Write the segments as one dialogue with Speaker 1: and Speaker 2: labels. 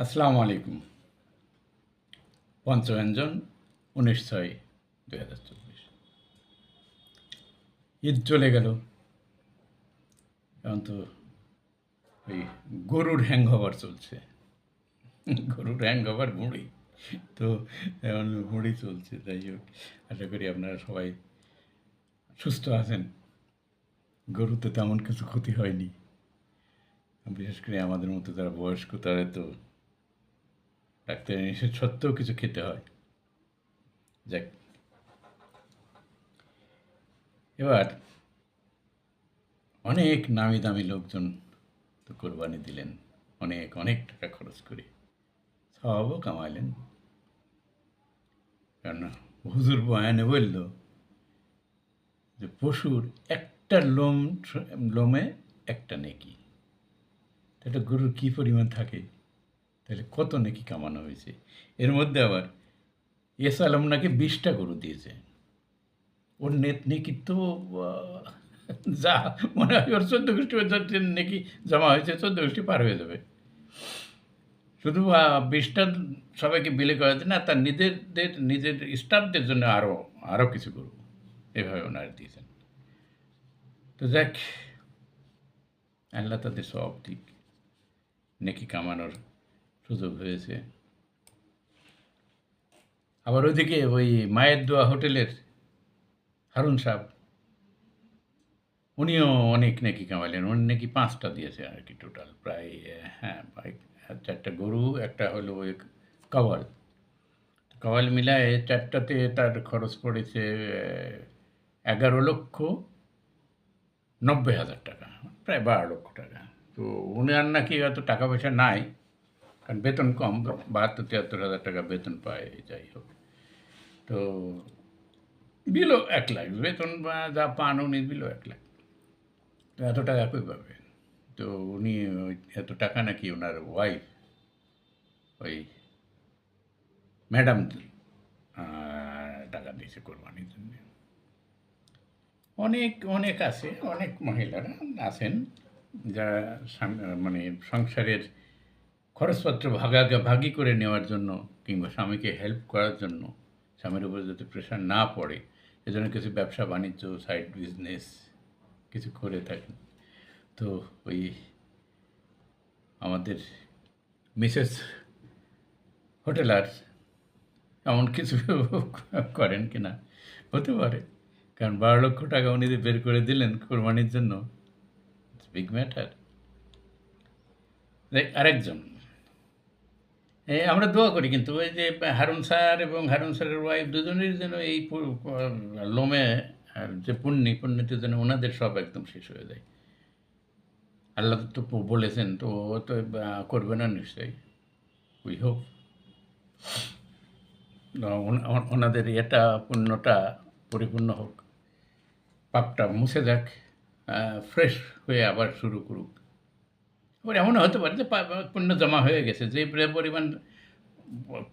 Speaker 1: আসসালামু আলাইকুম। পঞ্চব্যঞ্জন ১৯/৬/২০২৪। ঈদ চলে গেল। এখন তো ওই গরুর হ্যাংওভার চলছে। গরুর হ্যাংওভার মুড়ি। তো এখন মুড়ি চলছে। যাই হোক, আশা করি আপনারা সবাই সুস্থ আছেন। গরুতে তেমন কিছু ক্ষতি হয়নি। বিশেষ করে আমাদের মতো যারা বয়স্ক তাদের তো ডাক্তারের নিষেধ সত্ত্বেও কিছু খেতে হয়। যাক, এবার অনেক নামি দামি লোকজন তো কোরবানি দিলেন। অনেক, অনেক টাকা খরচ করে। সওয়াবও কামাইলেন। কারণ হুজুর বয়ানে বলল যে পশুর একটা লোমে একটা নেকি। তাহলে গরুর কী পরিমাণ থাকে? তাহলে কত নেকি কামানো হয়েছে? এর মধ্যে আবার ইয়েসা আলম নাকি ২০টা গরু দিয়েছে। ওর নেকি তো আহ, যা মনে হয় ওর ১৪ গোষ্ঠী নেকি জমা হয়েছে, ১৪ গোষ্ঠী পার হয়ে যাবে। শুধু ২০টা সবাইকে বিলি করাতে না, তার নিজের স্টাফদের জন্য আরও কিছু করব। এভাবে ওনারা দিয়েছেন। তো যাক, আল্লাহ তাদের সব ঠিক নেকি কামানোর সুযোগ হয়েছে। আবার ওইদিকে ওই মায়ের দোয়া হোটেলের হারুন সাহেব, উনিও অনেক নেকি কামাইলেন। উনি নাকি ৫টা দিয়েছে আর কি টোটাল প্রায়। হ্যাঁ, প্রায় ৪টা গরু, একটা হলো ওই কাওয়াল। কাওয়াল মিলায়ে ৪টাতে তার খরচ পড়েছে ১১,৯০,০০০ টাকা, প্রায় ১২ লক্ষ টাকা। তো উনার নাকি অত টাকা পয়সা নাই, কারণ বেতন কম, ৭২-৭৩ হাজার টাকা বেতন পায়। যাই হোক, তো বিলো ১ লাখ বেতন, বা যা পান উনি বিলো ১ লাখ। তো এত টাকা কই পাবে? তো উনি এত টাকা নাকি ওনার ওয়াইফ, ওই ম্যাডাম, টাকা দিয়েছে কোরবানির জন্য। অনেক, অনেক আছে, অনেক মহিলারা আছেন যারা মানে সংসারের খরচপত্র ভাগাভাগি করে নেওয়ার জন্য, কিংবা স্বামীকে হেল্প করার জন্য, স্বামীর উপর যাতে প্রেশার না পড়ে, এজন্য কিছু ব্যবসা বাণিজ্য, সাইড বিজনেস কিছু করে থাকেন। তো ওই আমাদের মিসেস হোটেলার এমন কিছু করেন কিনা, হতে পারে। কারণ ১২ লক্ষ টাকা উনি যে বের করে দিলেন কোরবানির জন্য, বিগ ম্যাটার। আরেকজন, আমরা দোয়া করি, কিন্তু ওই যে হারুন স্যার এবং হারুন স্যারের ওয়াইফ দুজনেরই যেন এই লোমে যে পুণ্যিতে যেন ওনাদের সব একদম শেষ হয়ে যায়। আল্লাহ তো বলেছেন, তো ও তো করবে না নিশ্চয়ই। উই হোপ ওনাদের এটা পুণ্যটা পরিপূর্ণ হোক, পাপটা মুছে যাক, ফ্রেশ হয়ে আবার শুরু করুক। আবার এমনও হতে পারে যে পুণ্য জমা হয়ে গেছে, যে পরিমাণ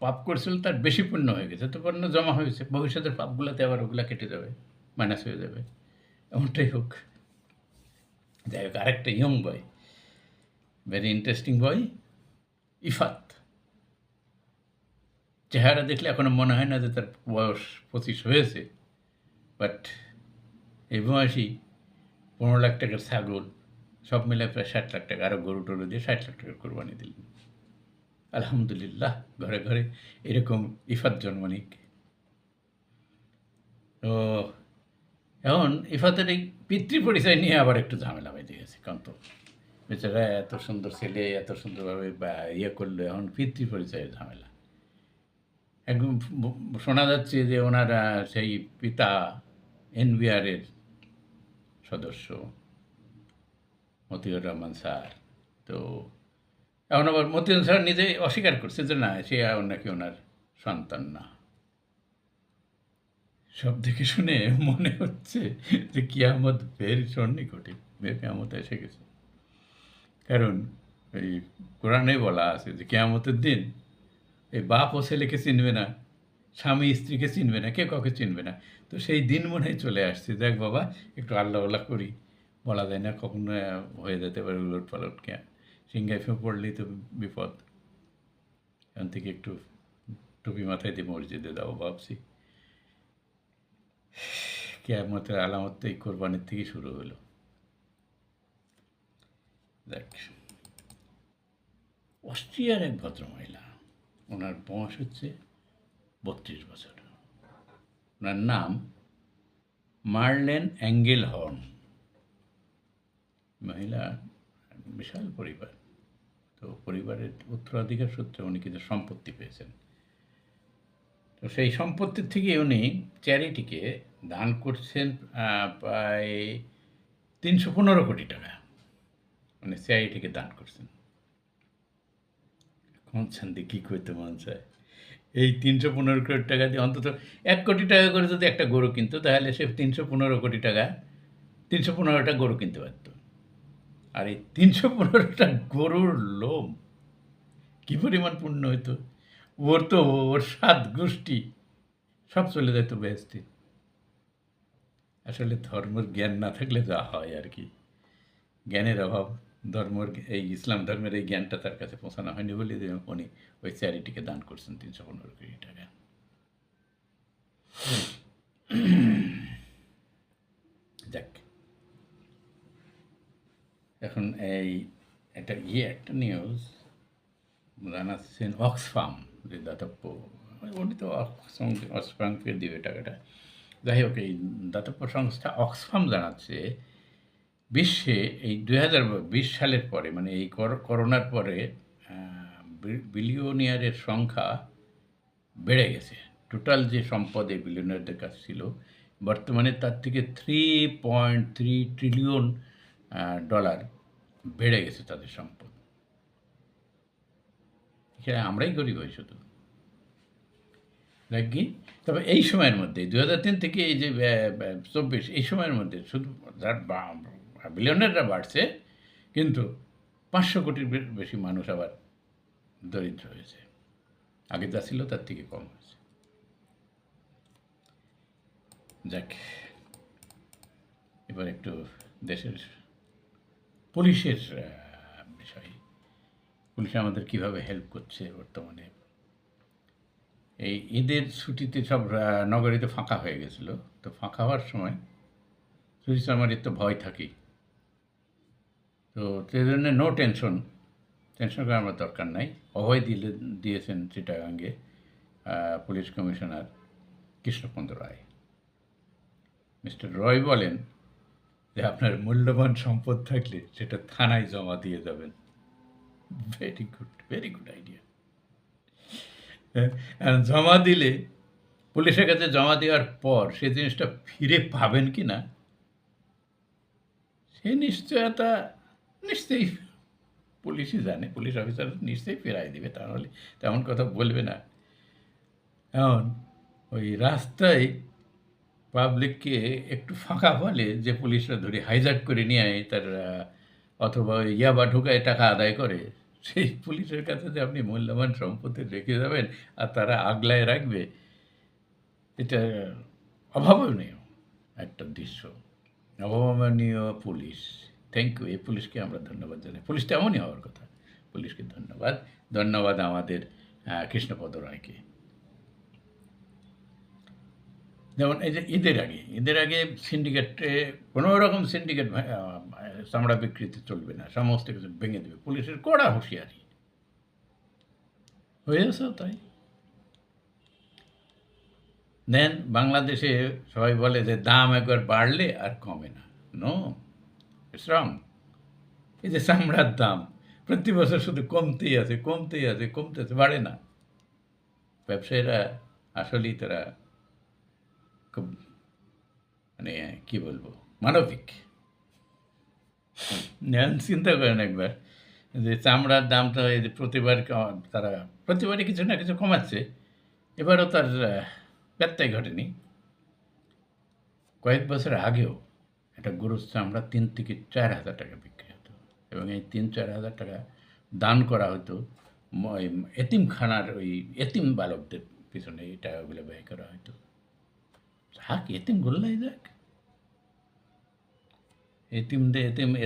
Speaker 1: পাপ করছিল তার বেশি পুণ্য হয়ে গেছে, তো পুণ্য জমা হয়েছে, ভবিষ্যতের পাপগুলোতে আবার ওগুলা কেটে যাবে, মাইনাস হয়ে যাবে। এমনটাই হোক। যাই হোক, আরেকটা ইয়ং বয়, ভেরি ইন্টারেস্টিং বয়, ইফাত। চেহারা দেখলে এখনো মনে হয় না যে তার বয়স ২৫ হয়েছে, বাট এই বয়সী ১৫ লাখ টাকার ছাগল, সব মিলে প্রায় ৬০ লাখ টাকা, আরও গরু টরু দিয়ে ৬০ লাখ টাকার কোরবানি দিলেন। আলহামদুলিল্লাহ, ঘরে ঘরে এরকম ইফাত জন্ম নিক। তো এখন ইফাতের এই পিতৃ পরিচয় নিয়ে আবার একটু ঝামেলা বেঁধে গেছে। কারণ তো বেচারা এত সুন্দর ছেলে, এত সুন্দরভাবে ইয়ে করলো, এখন পিতৃ পরিচয়ের ঝামেলা। একদম শোনা যাচ্ছে যে ওনার সেই পিতা এনবিআরের সদস্য মতিউর রহমান স্যার। তো এখন আবার মতিউর স্যার নিজেই অস্বীকার করছে যে না, সে নাকি ওনার সন্তান না। সব দেখে শুনে মনে হচ্ছে যে কিয়ামত ভেরি সন্নিকটে, কিয়ামত এসে গেছে। কারণ এই কোরআনে বলা আছে যে কিয়ামতের দিন এই বাপ ও ছেলেকে চিনবে না, স্বামী স্ত্রীকে চিনবে না, কেউ কাউকে চিনবে না। তো সেই দিন মনে হয় চলে আসছে। দেখ বাবা, একটু আল্লাহ করি, বলা যায় না কখনো হয়ে যেতে পারে উলট পালট। সিংহায় পড়লেই তো বিপদ। এখান থেকে একটু টুপি মাথায় দিয়ে মসজিদে যাবো ভাবছি। কিয়ামতের আলামত তো এই কোরবানির থেকেই শুরু হলো। দেখ, অস্ট্রিয়ার এক ভদ্রমহিলা, ওনার বয়স হচ্ছে 32 বছর। ওনার নাম মার্লেন অ্যাঙ্গেলহর্ন। মহিলা বিশাল পরিবার। তো পরিবারের উত্তরাধিকার সূত্রে উনি কিছু সম্পত্তি পেয়েছেন। তো সেই সম্পত্তির থেকে উনি চ্যারিটিকে দান করছেন প্রায় 315 কোটি টাকা। মানে চ্যারিটিকে দান করছেন। কোন ছান্দে কী করতে মন চায়? এই 315 কোটি টাকা দিয়ে অন্তত 1 কোটি টাকা করে যদি একটা গরু কিনতো, তাহলে সে 315 কোটি টাকা 315টা গরু কিনতে পারত। আর এই 315টা গরুর লোম কী পরিমাণ পুণ্য হইতো! ওর 7 গোষ্ঠী সব চলে যেত বেহেস্তে। আসলে ধর্মের জ্ঞান না থাকলে যা হয় আর কি, জ্ঞানের অভাব। এই ইসলাম ধর্মের এই জ্ঞানটা তার কাছে পৌঁছানো হয়নি বলে উনি ওই চ্যারিটিকে দান করছেন 315 কোটি টাকা। যাক, এখন এই একটা নিউজ জানাচ্ছেন অক্সফাম, যে দাতব্য, উনি তো অক্সফামকে দিবে টাকাটা। যাই হোক, এই দাতব্য সংস্থা অক্সফাম জানাচ্ছে বিশ্বে এই 2020 সালের পরে, মানে এই করোনার পরে বিলিয়নিয়ারের সংখ্যা বেড়ে গেছে। টোটাল যে সম্পদ এই বিলিয়নিয়ারদের কাছে ছিল, বর্তমানে তার থেকে 3.3 ট্রিলিয়ন ডলার বেড়ে গেছে তাদের সম্পদ। এখানে আমরাই গরিব হই শুধু নাকি। তবে এই সময়ের মধ্যে 2003 থেকে এই যে 24, এই সময়ের মধ্যে শুধু বিলিয়নাররা বাড়ছে, কিন্তু 500 কোটির বেশি মানুষ আবার দরিদ্র হয়েছে। আগে যা ছিল তার থেকে কম হয়েছে। যাক, এবার একটু দেশের পুলিশের বিষয়। পুলিশ আমাদের কীভাবে হেল্প করছে বর্তমানে। এই ঈদের ছুটিতে সব নগরীতে ফাঁকা হয়ে গেছিলো। তো ফাঁকা হওয়ার সময় চুরি চামারির তো ভয় থাকেই। তো সেই জন্যে নো টেনশন করার আমার দরকার নাই। অভয় দিয়েছেন চিটাগাঙ্গে পুলিশ কমিশনার কৃষ্ণপন্দ রায়। মিস্টার রয় বলেন যে আপনার মূল্যবান সম্পদ থাকলে সেটা থানায় জমা দিয়ে যাবেন। Very good idea. জমা দিলে, পুলিশের কাছে জমা দেওয়ার পর সে জিনিসটা ফিরে পাবেন কি না, সে নিশ্চয়তা নিশ্চয়ই পুলিশই জানে। পুলিশ অফিসার নিশ্চয়ই ফেরাই দেবে, তাহলে তেমন কথা বলবে না। এখন ওই রাস্তায় পাবলিককে একটু ফাঁকা ফলে যে পুলিশরা ধরে হাইজ্যাক করে নিয়ে আয় তার, অথবা ইয়াবা ঢুকায় টাকা আদায় করে, সেই পুলিশের কাছে যে আপনি মূল্যবান সম্পত্তি রেখে যাবেন আর তারা আগলায় রাখবে, এটা অভাবনীয় একটা দৃশ্য। অভাবনীয় পুলিশ। Thank you. এই পুলিশকে আমরা ধন্যবাদ জানাই। পুলিশটা এমনই হওয়ার কথা। পুলিশকে ধন্যবাদ আমাদের কৃষ্ণপদ রায়কে। যেমন এই যে ঈদের আগে সিন্ডিকেটে কোনো রকম সিন্ডিকেট চামড়া বিক্রিতে চলবে না, সমস্ত কিছু ভেঙে দেবে। পুলিশের কড়া হুঁশিয়ারি হয়েছে তাই। দেন বাংলাদেশে সবাই বলে যে দাম একবার বাড়লে আর কমে না। No, it's wrong. এই যে চামড়ার দাম প্রতি বছর শুধু কমতেই আছে, বাড়ে না। ব্যবসায়ীরা আসলেই তারা খুব, মানে কী বলবো, মানবিক। চিন্তা করেন একবার যে চামড়ার দামটা এই যে তারা প্রতিবারই কিছু না কিছু কমাচ্ছে, এবারও তার ব্যত্যয় ঘটেনি। কয়েক বছর আগেও একটা গরুর চামড়া 3 থেকে 4 হাজার টাকা বিক্রি হতো, এবং এই 3-4 হাজার টাকা দান করা হতো এতিমখানার ওই এতিম বালকদের পিছনে। এই টাকাগুলো ব্যয় করা হতো। থাক, এতিম গোল্লাই যাক।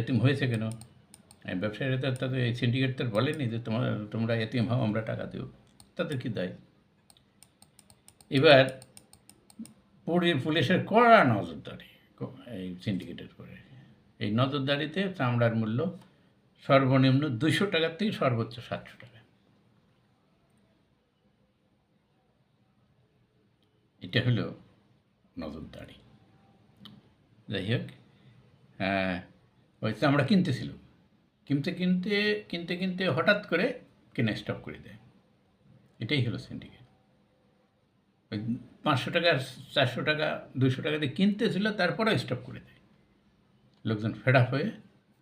Speaker 1: এতিম হয়েছে কেন? ব্যবসায়ীরা তাদের এই সিন্ডিকেট তার বলেনি যে তোমরা এতিম হও, আমরা টাকা দেব। তাদের কি দায়? এবার পুলিশের কড়া নজরদারি এই সিন্ডিকেটের করে। এই নজরদারিতে চামড়ার মূল্য সর্বনিম্ন 200 টাকার থেকে সর্বোচ্চ 700 টাকা। এটা হলো নজরদারি। যাই হোক, ওই চামড়া কিনতেছিল, কিনতে হঠাৎ করে কেনা স্টপ করে দেয়। এটাই হলো সিন্ডিকেট। ওই 500 টাকা, 400 টাকা, 200 টাকা দিয়ে কিনতেছিল, তারপরেও স্টপ করে দেয়। লোকজন ফেড আপ হয়ে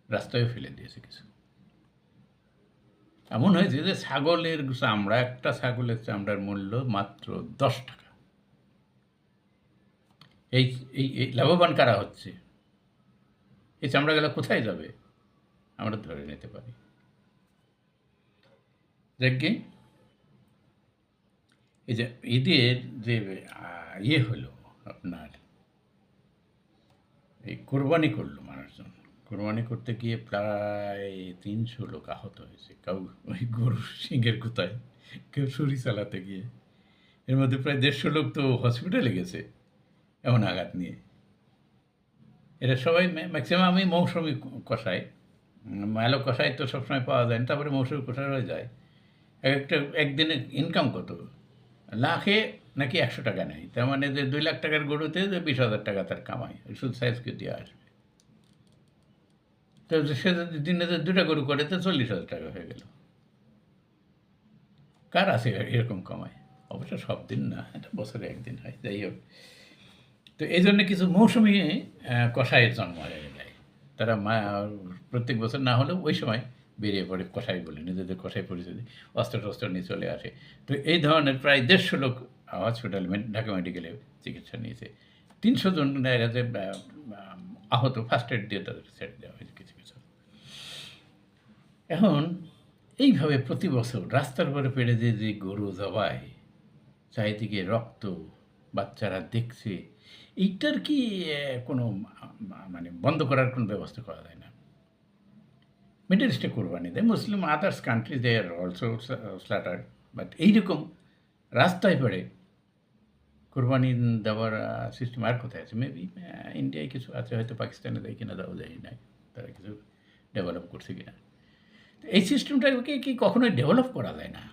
Speaker 1: রাস্তায় ফেলে দিয়েছে কিছু। এমন হয়েছে যে ছাগলের চামড়া, একটা ছাগলের চামড়ার মূল্য মাত্র 10 টাকা। এই এই লাভবান কারা হচ্ছে? এই চামড়াগুলো কোথায় যাবে আমরা ধরে নিতে পারি। দেখি এই যে ঈদের যে ইয়ে হলো আপনার, এই কোরবানি করলো মানুষজন। কোরবানি করতে গিয়ে প্রায় 300 লোক আহত হয়েছে। কেউ ওই গরুর শিঙের কোথায়, কেউ ছুরি চালাতে গিয়ে। এর মধ্যে প্রায় 150 লোক তো হসপিটালে গেছে এমন আঘাত নিয়ে। এরা সবাই ম্যাক্সিমামই মৌসুমি কষায়। ভালো কষাই তো সবসময় পাওয়া যায় না, তারপরে মৌসুমি কষায় যায়। একদিনে ইনকাম কত? লাখে নাকি 100 টাকা নেয়। তার মানে যে 2 লাখ টাকার গরুতে 20,000 টাকা তার কামাই, শুধু সাইজকে দিয়ে আসবে। তো সে যদি দিনে 2টা গরু করে তো 40,000 টাকা হয়ে গেল। কার আছে এরকম কামাই? অবশ্য সব দিন না, এটা বছরে একদিন হয়। যাই হোক, তো এই জন্য কিছু মৌসুমি কষাইয়ের জন্ম হয়ে যায়। তারা প্রত্যেক বছর না হলেও ওই সময় বেরিয়ে পড়ে কষাই বলে, নিজেদের কষাই পরিচয় দিয়ে অস্ত্র টস্ত্র নিয়ে চলে আসে। তো এই ধরনের প্রায় 150 লোক হসপিটাল, ঢাকা মেডিকেলে চিকিৎসা নিয়েছে। 300 জন দেখা গেছে আহত, ফার্স্ট এড দিয়ে তাদের ছেড়ে দেওয়া হয়েছে কিছু কিছু। এখন এইভাবে প্রতি বছর রাস্তার পরে পেড়ে যে গরু জবাই, চারিদিকে রক্ত, বাচ্চারা দেখছে, এইটার কি কোনো মানে বন্ধ করার কোনো ব্যবস্থা করা যায় না? মিডল ইস্টে কোরবানি দেয়, Muslim others country they are also slaughtered, but এইরকম রাস্তায় পড়ে কোরবানি দেওয়ার সিস্টেম আর কোথায় আছে? মেবি ইন্ডিয়ায় কিছু আছে, হয়তো পাকিস্তানে দেয় কিনা দেওয়া যায় না, তারা কিছু ডেভেলপ করছে কিনা। এই সিস্টেমটাকে কি কখনোই ডেভেলপ করা যায় না?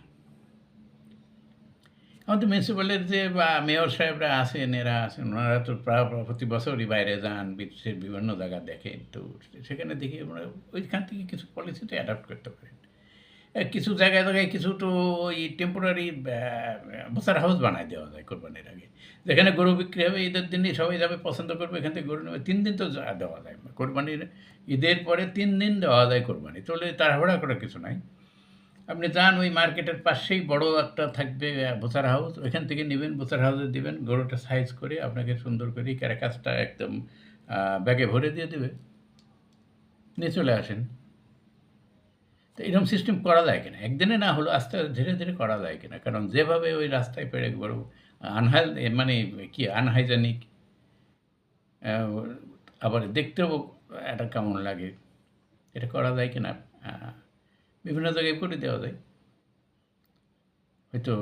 Speaker 1: আমাদের মিউনিসিপ্যালের যে মেয়র সাহেবরা আছেন, এরা আছেন, ওনারা তো প্রতি বছরই বাইরে যান, বিশ্বের বিভিন্ন জায়গা দেখেন। তো সেখানে দেখি আমরা ওইখান থেকে কিছু পলিসি তো অ্যাডাপ্ট করতে পারেন। কিছু জায়গায় কিছু তো ওই টেম্পোরারি বসার হাউস বানায় দেওয়া যায় কোরবানির আগে, যেখানে গরু বিক্রি হবে। ঈদের দিনই সবাই যাবে, পছন্দ করবে, এখান থেকে গরু নেবে। 3 দিন তো দেওয়া যায় কোরবানির, ঈদের পরে 3 দিন দেওয়া যায় কোরবানি। তাহলে তাড়াহুড়া করার কিছু নাই। আপনি যান, ওই মার্কেটের পাশেই বড় একটা থাকবে বোচার হাউস, ওইখান থেকে নেবেন, বোচার হাউসে দিবেন, গরুটা সাইজ করে আপনাকে সুন্দর করে ক্যারাকাসটা একদম ব্যাগে ভরে দিয়ে দেবে, নিয়ে চলে আসেন। তো এরকম সিস্টেম করা যায় কিনা? একদিনে না হলো আস্তে ধীরে ধীরে করা যায় কিনা? কারণ যেভাবে ওই রাস্তায় পেড়ে বড় মানে কি আনহাইজেনিক, আবার দেখতেও একটা কেমন লাগে, এটা করা যায় কিনা? বিভিন্ন জায়গায় করে দেওয়া যায়। হয়তো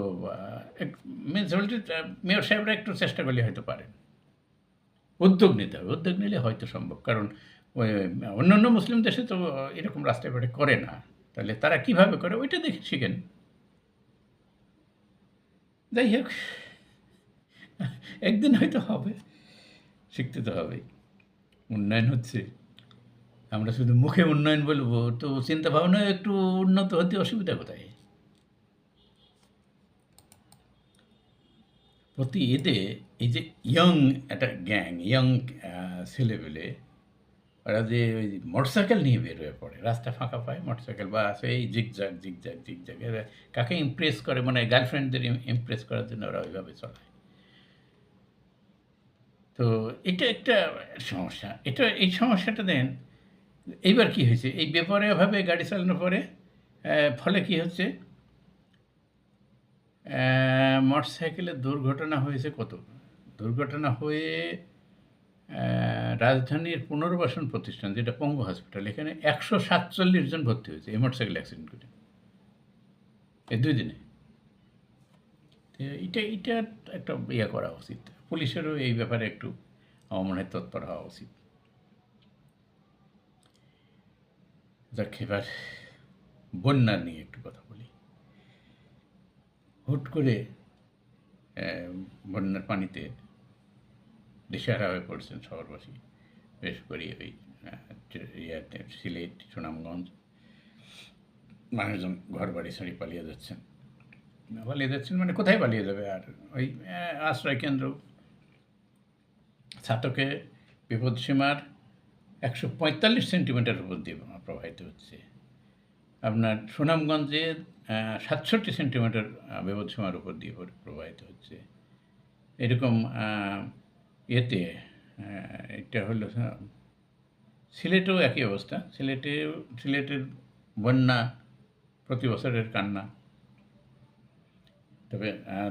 Speaker 1: মিউনিসিপ্যালিটির মেয়র সাহেবরা একটু চেষ্টা করলে হয়তো পারেন। উদ্যোগ নিতে হবে, উদ্যোগ নিলে হয়তো সম্ভব। কারণ ওই অন্যান্য মুসলিম দেশে তো এরকম রাস্তায় পেটে করে না, তাহলে তারা কীভাবে করে ওইটা দেখে শিখেন। যাই হোক, একদিন হয়তো হবে, শিখতে তো হবেই। উন্নয়ন হচ্ছে, আমরা শুধু মুখে উন্নয়ন বলবো, তো চিন্তাভাবনা একটু উন্নত হতে অসুবিধা কোথায়? প্রতি ঈদে এই যে একটা গ্যাং, ছেলেপেলে, ওরা যে ওই মোটরসাইকেল নিয়ে বের হয়ে পড়ে, রাস্তা ফাঁকা পায়, মোটরসাইকেল বা আছে, এই জিগজ্যাগ এরা কাকে ইমপ্রেস করে, মানে গার্লফ্রেন্ডদের ইমপ্রেস করার জন্য ওরা ওইভাবে চলায়। তো এটা একটা সমস্যা। এই সমস্যাটা দেন। এইবার কি হয়েছে, এই বেপরোয়াভাবে গাড়ি চালানোর পরে ফলে কি হচ্ছে, মোটরসাইকেলের দুর্ঘটনা হয়েছে কত? দুর্ঘটনা হয়ে রাজধানীর পুনর্বাসন প্রতিষ্ঠান, যেটা পঙ্গু হসপিটাল, এখানে 147 জন ভর্তি হয়েছে এই মোটরসাইকেল অ্যাক্সিডেন্ট করে, এই 2 দিনে। তো এটা একটা ইয়ে করা উচিত, পুলিশেরও এই ব্যাপারে একটু আমার মনে হয় তৎপর হওয়া উচিত। যাক, এবার বন্যা নিয়ে একটু কথা বলি। হুট করে বন্যার পানিতে দিশেহারা হয়ে পড়ছেন শহরবাসী, বিশেষ করে ওই ইয়াতে সিলেট, সুনামগঞ্জ। মানুষজন ঘর বাড়ি ছাড়ি পালিয়ে যাচ্ছেন। পালিয়ে যাচ্ছেন মানে কোথায় পালিয়ে যাবে? আর ওই আশ্রয় কেন্দ্র। ছাতকে বিপদসীমার 145 সেন্টিমিটার উপর দিয়ে প্রবাহিত হচ্ছে। আপনার সুনামগঞ্জে 67 সেন্টিমিটার বিপদসীমার উপর দিয়ে প্রবাহিত হচ্ছে। এরকম ইয়েতে এটা হলো সিলেটেও একই অবস্থা। সিলেটের বন্যা প্রতি বছরের কান্না। তবে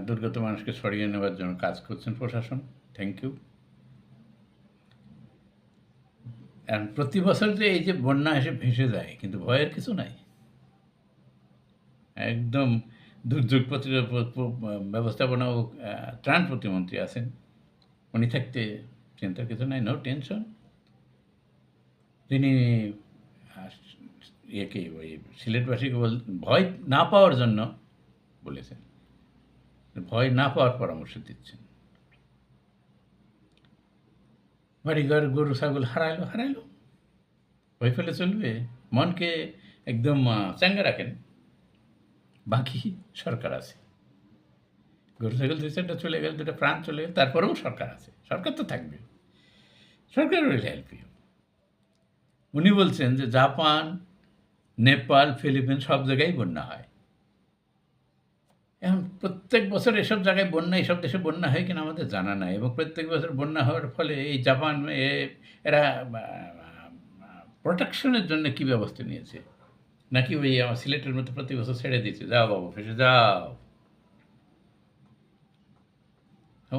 Speaker 1: দুর্গত মানুষকে সরিয়ে নেওয়ার জন্য কাজ করছেন প্রশাসন, থ্যাংক ইউ। প্রতি বছর যে এই যে বন্যা এসে ভেসে যায়, কিন্তু ভয়ের কিছু নাই। একদম দুর্যোগ ব্যবস্থাপনা ও ত্রাণ প্রতিমন্ত্রী আছেন, উনি থাকতে চিন্তার কিছু নাই, নো টেনশন। তিনি ইয়েকে ওই সিলেটবাসীকে ভয় না পাওয়ার জন্য বলেছেন, ভয় না পাওয়ার পরামর্শ দিচ্ছেন। বাড়িঘর গরু ছাগল হারাইলো, ভয় ফেলে চলবে? মনকে একদম চাঙ্গা রাখেন, বাকি সরকার আছে। গরু ছাগল 2-4টা চলে গেল, 2টা প্রাণ চলে গেল, তারপরেও সরকার আছে, সরকার তো থাকবে, সরকার উইল হেল্প ইউ। উনি বলছেন যে জাপান, নেপাল, ফিলিপিন সব জায়গায় বন্যা হয়। এখন প্রত্যেক বছর এসব জায়গায় বন্যা, এইসব দেশে বন্যা হয় কিনা আমাদের জানা নাই, এবং প্রত্যেক বছর বন্যা হওয়ার ফলে এই জাপান এরা প্রোটেকশনের জন্য কী ব্যবস্থা নিয়েছে, নাকি ওই আমার সিলেটের মতো প্রতি বছর ছেড়ে দিয়েছে, যাও বাবু ফেসে যাও।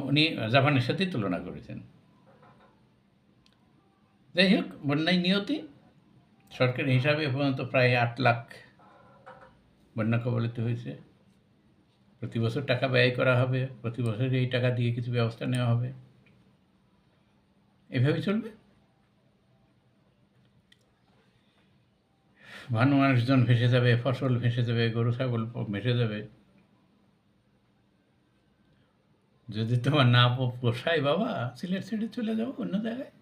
Speaker 1: উনি জাপানের সাথেই তুলনা করেছেন। যাই হোক, বন্যায় নিয়তি সরকারি হিসাবে এ পর্যন্ত প্রায় 8 লাখ বন্যা কবলিত হয়েছে। প্রতি বছর টাকা ব্যয় করা হবে, প্রতি বছর এই টাকা দিয়ে কিছু ব্যবস্থা নেওয়া হবে, এভাবেই চলবে। মানুষজন ভেসে যাবে, ফসল ভেসে যাবে, গরু ছাগল ভেসে যাবে। যদি তোমার না পোষায় বাবা, সিলেট ছেড়ে চলে যাবো অন্য জায়গায়।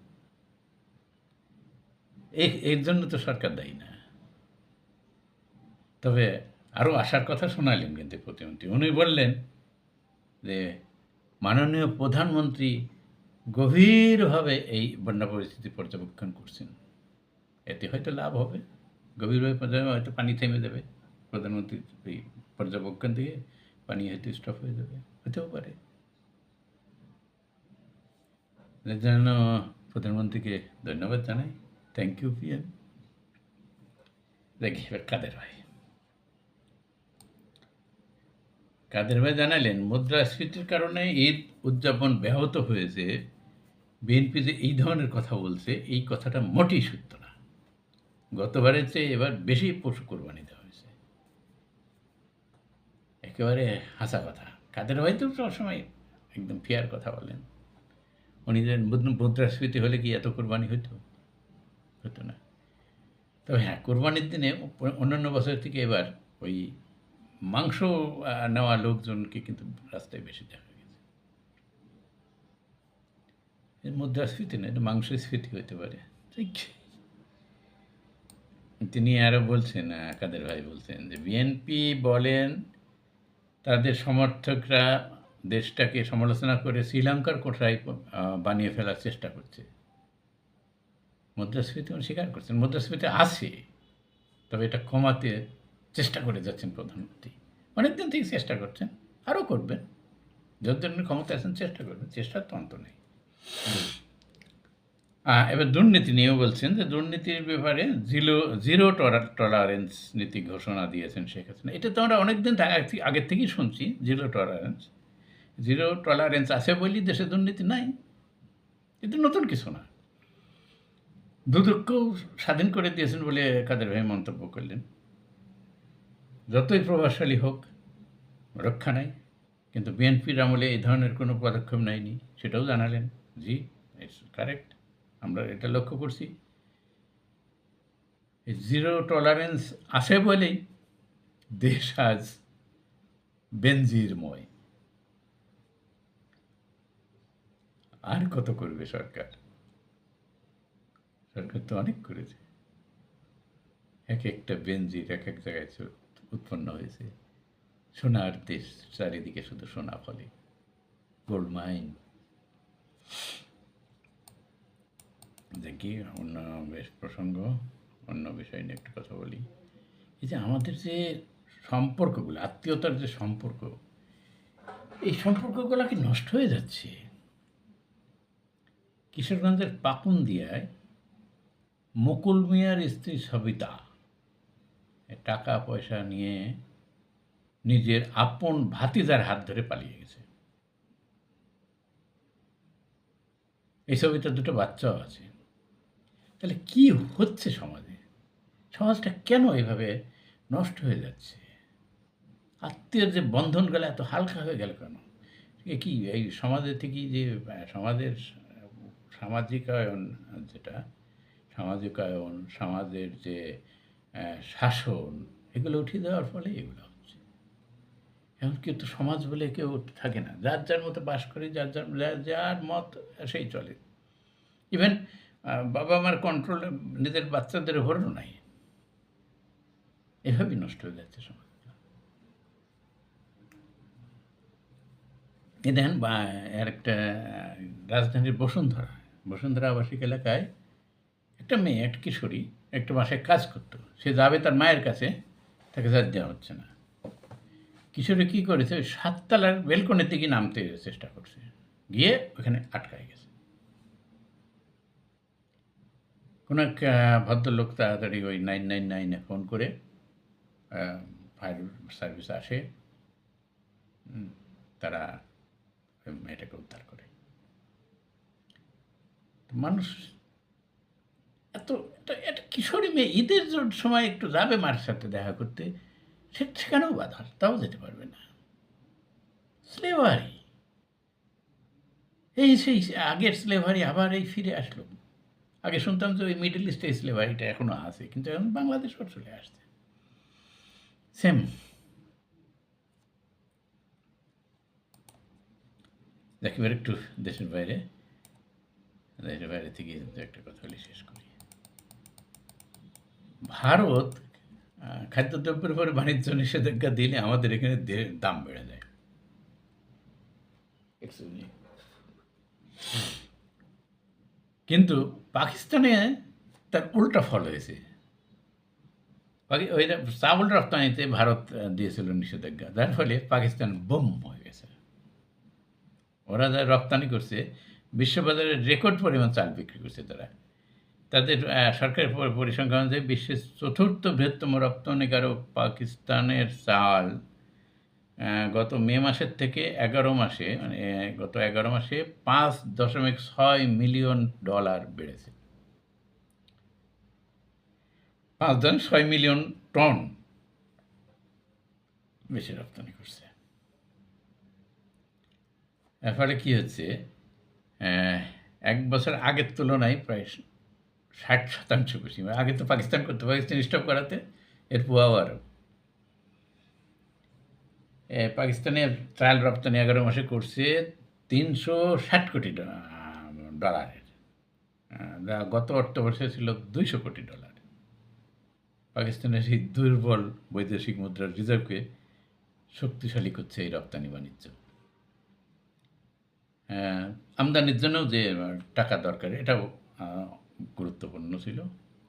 Speaker 1: এর জন্য তো সরকার দায়ী না। তবে আরও আশার কথা শোনালেন কিন্তু প্রতিমন্ত্রী। উনি বললেন যে মাননীয় প্রধানমন্ত্রী গভীরভাবে এই বন্যা পরিস্থিতি পর্যবেক্ষণ করছেন, এতে হয়তো লাভ হবে। গভীরভাবে হয়তো পানি থেমে যাবে, প্রধানমন্ত্রী এই পর্যবেক্ষণ দিয়ে পানি হয়তো স্টপ হয়ে যাবে, হতেও পারে। এর জন্য প্রধানমন্ত্রীকে ধন্যবাদ জানাই, থ্যাংক ইউ পিএম। দেখি এবার কাদের ভাই জানালেন মুদ্রাস্ফীতির কারণে ঈদ উদযাপন ব্যাহত হয়েছে। বিএনপি যে এই ধরনের কথা বলছে, এই কথাটা মোটেই সত্য না। গতবারের চেয়ে এবার বেশি পশু কোরবানি দেওয়া হয়েছে, একেবারে হাসা কথা। কাদের ভাই তো সবসময় একদম ফেয়ার কথা বলেন। উনি যে মুদ্রাস্ফীতি হলে কি এত কোরবানি হতো না। তবে হ্যাঁ, কোরবানির দিনে অন্যান্য বছর থেকে এবার ওই মাংস নেওয়া লোকজনকে কিন্তু রাস্তায় বেশি দেখা গেছে। এর মুদ্রাস্ফীতি না, এটা মাংসের স্ফীতি হতে পারে। তিনি আরও বলছেন, কাদের ভাই বলছেন যে বিএনপি বলেন তাদের সমর্থকরা দেশটাকে সমালোচনা করে শ্রীলঙ্কার কোঠায় বানিয়ে ফেলার চেষ্টা করছে। মুদ্রাস্ফীতি স্বীকার করছেন, মুদ্রাস্ফীতি আছে, তবে এটা কমাতে চেষ্টা করে যাচ্ছেন প্রধানমন্ত্রী। অনেকদিন থেকে চেষ্টা করছেন, আরও করবেন, যতদিন ক্ষমতা আছেন চেষ্টা করবেন, চেষ্টার তো অন্ত নেই। এবার দুর্নীতি নিয়েও বলছেন যে দুর্নীতির ব্যাপারে জিরো টলারেন্স নীতি ঘোষণা দিয়েছেন শেখ হাসিনা। এটা তো আমরা অনেকদিন আগের থেকেই শুনছি, জিরো টলারেন্স আছে বলেই দেশে দুর্নীতি নাই, এটা নতুন কিছু না। দুদককেও স্বাধীন করে দিয়েছেন বলে কাদের ভাই মন্তব্য করলেন। যতই প্রভাবশালী হোক, রক্ষা নাই। কিন্তু বিএনপির আমলে এই ধরনের কোনো পদক্ষেপ নেয়নি, সেটাও জানালেন। জি, ইটস কারেক্ট, আমরা এটা লক্ষ্য করছি। এই জিরো টলারেন্স আছে বলেই দেশ আজ বেনজিরময়। আর কত করবে সরকার? সরকার তো অনেক করেছে। এক একটা বেনজির এক এক জায়গায় উৎপন্ন হয়েছে। সোনার দেশ, চারিদিকে শুধু সোনা ফলে, গোল্ড মাইন। দেখি অন্য বেশ প্রসঙ্গ, অন্য বিষয় নিয়ে একটু কথা বলি। এই যে আমাদের যে সম্পর্কগুলো, আত্মীয়তার যে সম্পর্ক, এই সম্পর্কগুলো কি নষ্ট হয়ে যাচ্ছে? কিশোরগঞ্জের পাকুন্দিয়ায় মুকুল মিয়ার স্ত্রী সবিতা টাকা পয়সা নিয়ে নিজের আপন ভাতিজার হাত ধরে পালিয়ে গেছে। এই সবিতার দুটো বাচ্চাও আছে। তাহলে কি হচ্ছে সমাজে? সমাজটা কেন এভাবে নষ্ট হয়ে যাচ্ছে? আত্মীয়ের যে বন্ধনগুলো এত হালকা হয়ে গেল কেন? এ কি এই সমাজের থেকেই যে সমাজের সামাজিকায়ন, যেটা সামাজিকায়ন, সমাজের যে শাসন, এগুলো উঠিয়ে দেওয়ার ফলে এগুলো হচ্ছে। এখন কিন্তু সমাজ বলে কেউ থাকে না, যার যার মতো বাস করে, যার মত সেই চলে। ইভেন বাবা মার কন্ট্রোলে নিজের বাচ্চাদের ওপরও নাই। এভাবেই নষ্ট হয়ে যাচ্ছে সমাজ। এ দেখেন বা এর একটা রাজধানীর বসুন্ধরা আবাসিক এলাকায় একটা মেয়ে, একটা কিশোরী একটা বাসায় কাজ করতো। সে যাবে তার মায়ের কাছে, তাকে যার দেওয়া হচ্ছে না। কিশোরী কী করেছে, ওই ৭ তলার বেলকনির দিকে নামতে চেষ্টা করছে, গিয়ে ওখানে আটকায় গেছে। কোনো এক ভদ্রলোক তাড়াতাড়ি ওই 999-এ ফোন করে ফায়ার সার্ভিস আসে, তারা ওই মেয়েটাকে উদ্ধার করে। মানুষ এত একটা কিশোরী মেয়ে ঈদের সময় একটু যাবে মার সাথে দেখা করতে, সেখানেও বাধা, তাও যেতে পারবে না। স্লেভারি, এই সেই আগের স্লেভারি আবার এই ফিরে আসলো। আগে শুনতাম যে ওই মিডল ইস্টে স্লেভারিটা এখনও আছে, কিন্তু এখন বাংলাদেশও চলে আসছে সেম। এবার একটু দেশের বাইরে থেকে একটা কথা বলে শেষ করি। ভারত খাদ্যদ্রব্যের উপরে বাণিজ্য নিষেধাজ্ঞা দিলে আমাদের এখানে দাম বেড়ে যায়। কিন্তু পাকিস্তানে তার উল্টা ফল হয়েছে। ওই চাউল রপ্তানিতে ভারত দিয়েছিল নিষেধাজ্ঞা, যার ফলে পাকিস্তান বোম হয়ে গেছে। ওরা যা রপ্তানি করছে, বিশ্ববাজারে রেকর্ড পরিমাণ চাল বিক্রি করছে তারা। তাদের সরকারের পরিসংখ্যান অনুযায়ী বিশ্বের 4র্থ বৃহত্তম রপ্তানিকারক পাকিস্তানের চাল গত মে মাসের থেকে 11 মাসে, মানে গত 11 মাসে $5.6 মিলিয়ন বেড়েছে। 5.6 মিলিয়ন টন বেশি রপ্তানি করছে। এর ফলে কী হচ্ছে, 1 বছর আগের তুলনায় প্রায় 60% বেশি। আগে তো পাকিস্তান করতো, পাকিস্তান স্টপ করাতে এর প্রভাব আরও। পাকিস্তানের চাল রপ্তানি 11 মাসে করছে $360 কোটি, যা গত অর্থবর্ষে ছিল $200 কোটি। পাকিস্তানের সেই দুর্বল বৈদেশিক মুদ্রার রিজার্ভকে শক্তিশালী করছে এই রপ্তানি বাণিজ্য। আমদানির জন্যও যে টাকা দরকার, এটাও গুরুত্বপূর্ণ ছিল।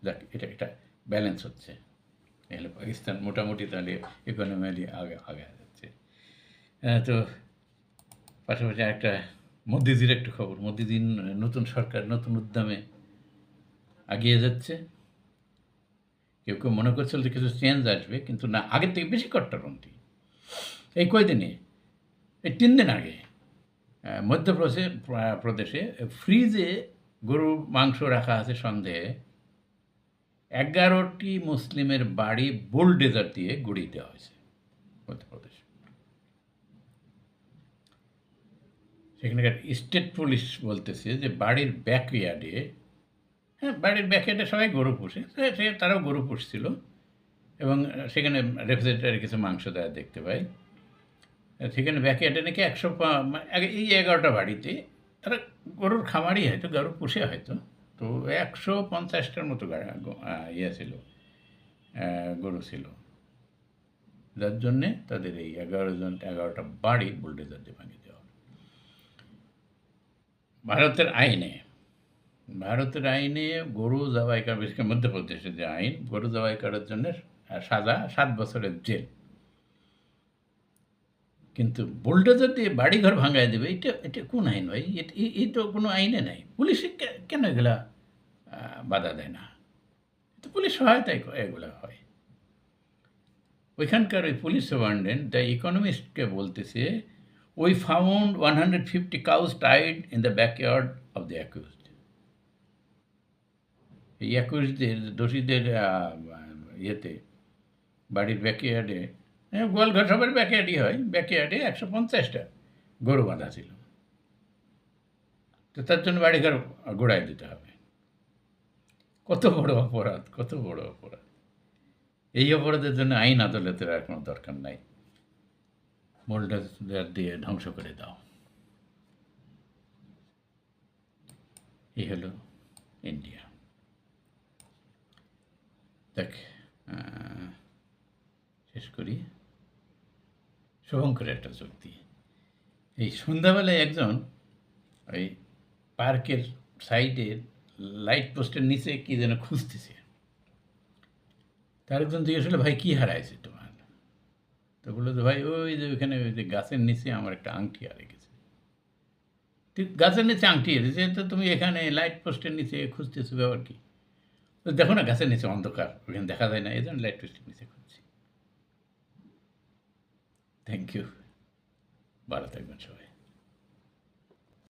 Speaker 1: যাক, এটা ব্যালেন্স হচ্ছে। এহলে পাকিস্তান মোটামুটি তাহলে ইকোনমিক্যালি আগে যাচ্ছে। তো পাশাপাশি একটা মোদিজির একটু খবর। মোদিজি নতুন সরকার, নতুন উদ্যমে এগিয়ে যাচ্ছে। কেউ কেউ মনে করছিল যে কিছু চেঞ্জ আসবে, কিন্তু না, আগের থেকে বেশি কট্টরপন্থী। এই কয়দিনে, এই 3 দিন আগে মধ্যপ্রদেশে ফ্রিজে গরুর মাংস রাখা আছে সন্দেহে 11টি মুসলিমের বাড়ি বুলডোজার দিয়ে গুঁড়িয়ে দেওয়া হয়েছে মধ্যপ্রদেশে। সেখানকার স্টেট পুলিশ বলতেছে যে বাড়ির ব্যাকইয়ার্ডে, হ্যাঁ, বাড়ির ব্যাকইয়ার্ডে সবাই গরু পোষে। তারাও গরু পুষছিল এবং সেখানে রেফ্রিজারেটরে কিছু মাংস দেওয়া দেখতে পাই। সেখানে ব্যাকইয়ার্ডে নাকি ১০০ এই ১১টা বাড়িতে তারা গরুর খামারই হয়তো, গরু পুষে হয়তো। তো ১৫০টার মতো ইয়ে ছিল, গরু ছিল। যার জন্যে তাদের এই ১১টা বাড়ি বুলডোজার দিয়ে ভাঙিয়ে দেওয়া হলো। ভারতের আইনে গরু জবাই করা, বিশেষ করে মধ্যপ্রদেশের যে আইন, গরু জবাই করার জন্য সাজা ৭ বছরের জেল। কিন্তু বুলডোজার দিয়ে বাড়িঘর ভাঙায় দেবে, এটা কোন আইন ভাই? এই তো কোনো আইনে নাই। পুলিশে কেন এগুলা বাধা দেয় না? তো পুলিশ সহায়তায় এগুলো হয়। ওইখানকার ওই পুলিশ সুপারিনটেন্ডেন্ট দ্য ইকোনমিস্টকে বলতেছে, we found 150 cows tied in the backyard of the accused. এই অ্যাকিউজদের, দোষীদের ইয়েতে, বাড়ির ব্যাকইয়ার্ডে, গোয়ালঘর সবার ব্যাকইয়ার্ডই হয়, ব্যাকইয়ার্ডে ১৫০টা গরু বাঁধা ছিল। তো তার জন্য বাড়িঘর গোড়ায় দিতে হবে। কত বড় অপরাধ, কত বড় অপরাধ! এই অপরাধের জন্য আইন আদালতের আর কোনো দরকার নাই। বুলডোজার দিয়ে ধ্বংস করে দাও। এই হলো ইন্ডিয়া। দেখ, শেষ করি শুভঙ্করের একটা যুক্তি। এই সন্ধ্যাবেলায় একজন ওই পার্কের সাইডের লাইট পোস্টের নিচে কী যেন খুঁজতেছে। তার একজন জিজ্ঞেস করলো, ভাই কী হারাইছে তোমার? তো বললো যে, ভাই ওই যে ওইখানে ওই যে গাছের নিচে আমার একটা আংটি হারিয়ে গেছে। ঠিক গাছের নিচে আংটি হারিয়েছে, তো তুমি এখানে লাইট পোস্টের নিচে খুঁজতেছো, ব্যাপার কি? তো দেখো না গাছের নিচে অন্ধকার, ওখানে দেখা যায় না, এই জন্য লাইট পোস্টের নিচে খুঁজছি। থ্যাংক ইউ, ভালো থাকবেন সবাই।